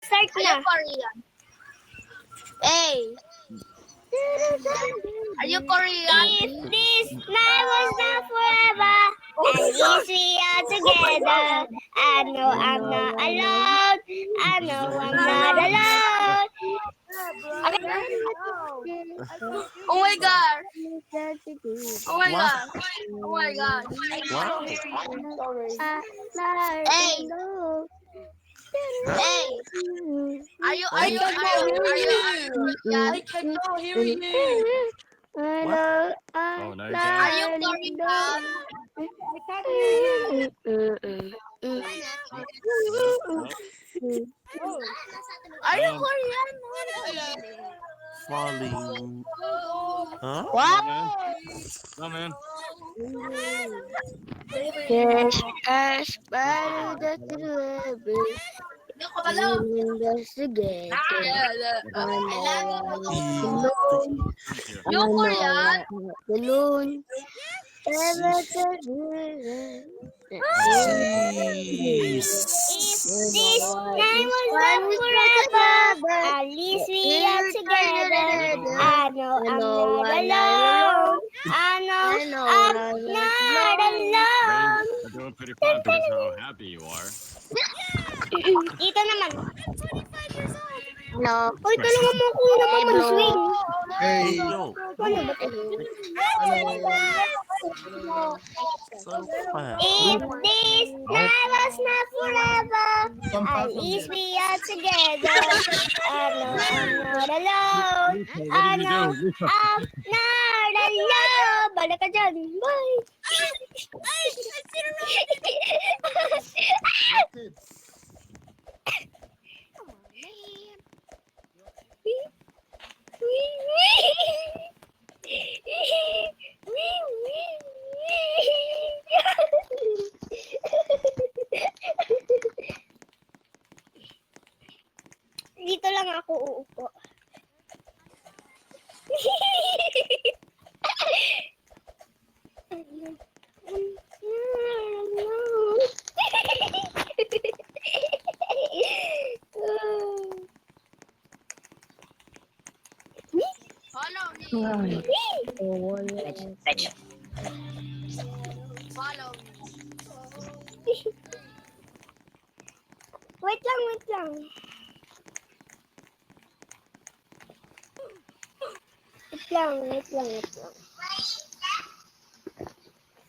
Start Are you na. Korean? A. Are you Korean? If this night was not forever, at least we are together. I know I'm not alone. I know I'm not alone. Oh my god. Oh my god. Oh my god. Wow. Hey. Hey. Are you I Korean? hear you. What? Oh, no, you can't. Are you Korean? Are you Oh, Korean? Falling. Huh? no, man. No, man. Yes, as better that you investigate. I know I'm not alone. Thank you. I You know Korean? I'm not alone. Jeez. If this night was not forever, at least we are together. I know I'm not alone. I know I'm not alone. You're doing pretty fine because how happy you are. Dito naman. Hello. Uy, tulungan mo ako naman mag-swing. Hey. Yo. Ano ba ito? So fast. If this night was not forever, at least we are together. I know I'm not alone. I know I'm not alone. Balik ka dyan. Bye. Dito lang ako uupo. Follow me. Follow me. Wait lang, wait lang. Wait lang.